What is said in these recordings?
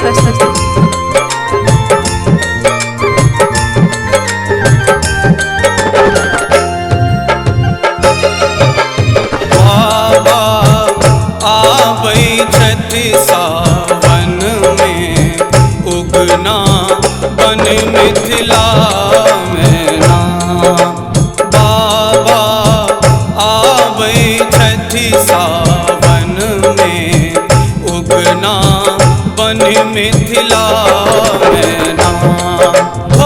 प्रस्तुति। बाबा आबै छठि सावन में उगना बन मिथिला में ना। बाबा आबै छठि सावन में उगना बन मिथिला में ना।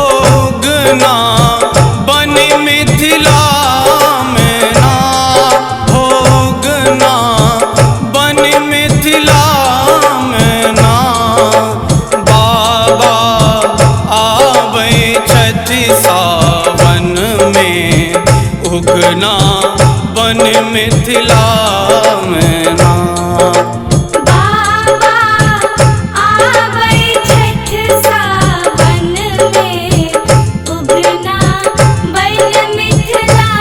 उगना बन मिथिला में ना। उगना बन मिथिला में ना। बाबा आबै छठि सावन में उगना बन मिथिला में ना। बाबा आबै छठ सावन में उगना बन मिथिला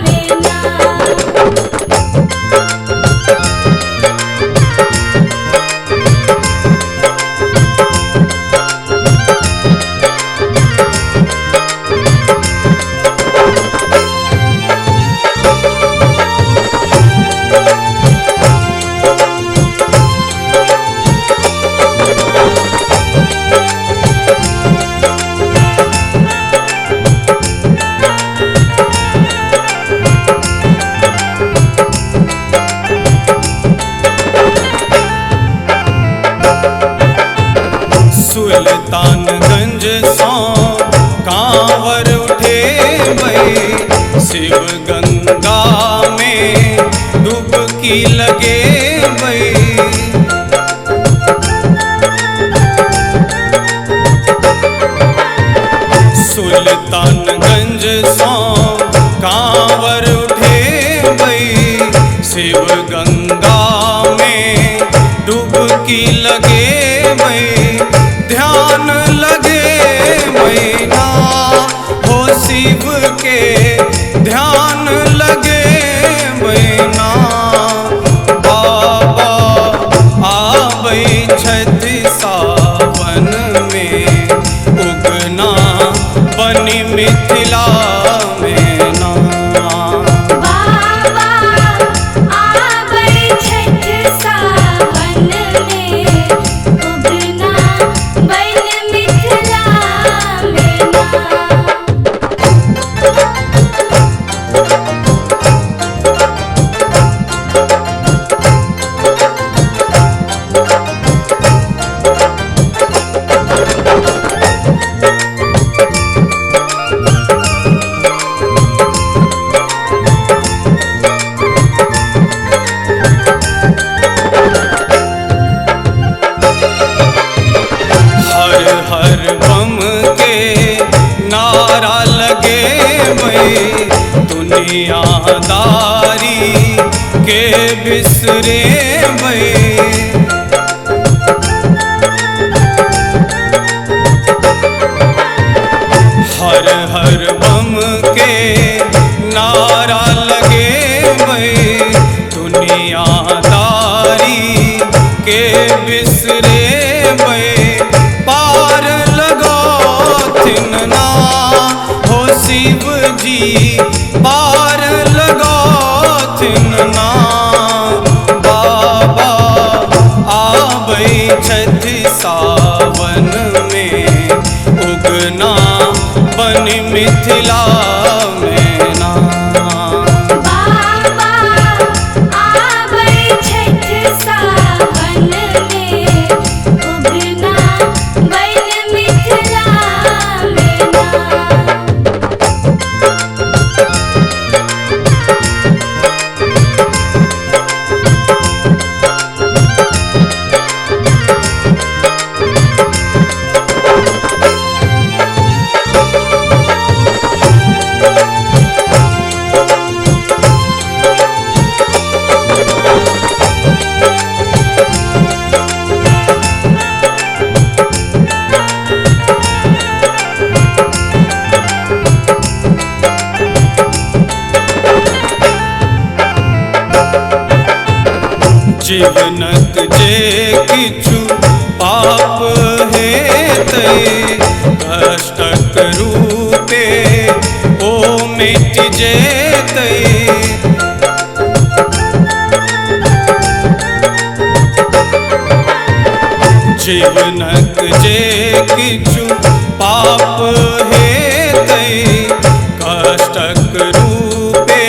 में ना। सुल्तानगंज सौ कांवर उठे भई शिव गंगा में डुबकी लगे भई। सुल्तानगंज सौ कांवर उठे भई शिव गंगा में डुबकी लगे भई। ध्यान लगे मैना हो शिव के ध्यान लगे मैना। बाबा आबै छठि सावन में उगना बन मिथिला में ना। बाबा आबै छठ सावन में उगना बन मिथिला में ना। हर हर बम के नारा लगे भई दुनियादारी के बिसरे भई। हर हर बम के नारा लगे भई दुनियादारी के बिसरे भई। पार लगो थिनना हो शिव जी पार लगो थिनना। बाबा आबै छठि सावन में उगना बन मिथिला में ना। बाबा आबै छठ सावन में उगना बन मिथिला में ना। जीवनक जे किछु पाप हेतै कष्टक रूपे ओ मिट जेतै। जीवनक जे किछु पाप हेतै कष्टक रूपे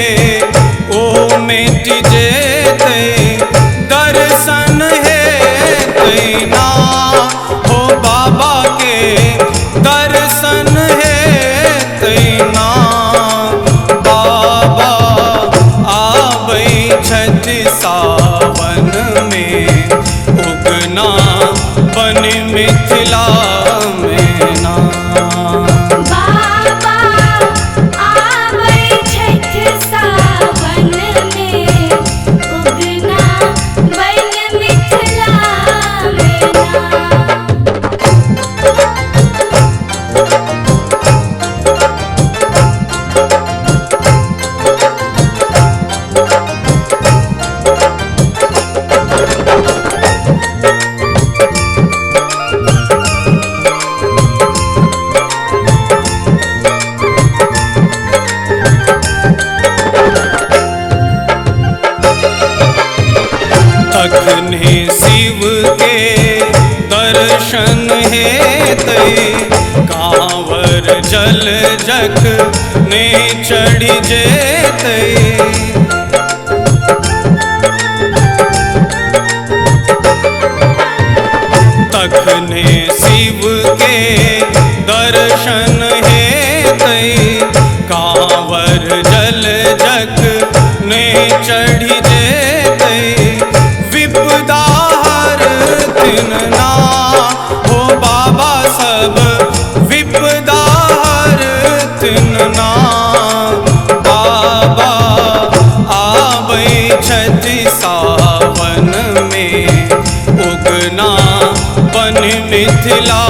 ओ मिट जेतै। दर्शन हेतै ना हो बाबा के दर्शन हेतै ना। बाबा आबै छथि सावन में उगना बन मिथिला में ना। बाबा आबै छथि सावन में उगना बन मिथिला में ना। तखने शिव के दर्शन हेतै कांवर जल जख ने चढ़ जेतै। तखने शिव के दर्शन हेतै कांवर जल जख ने चढ़ जेतै। विपदा हरथिन ना हो बाबा सब विपदा हरथिन ना। बाबा आबै छथि सावन में उगना बन मिथिला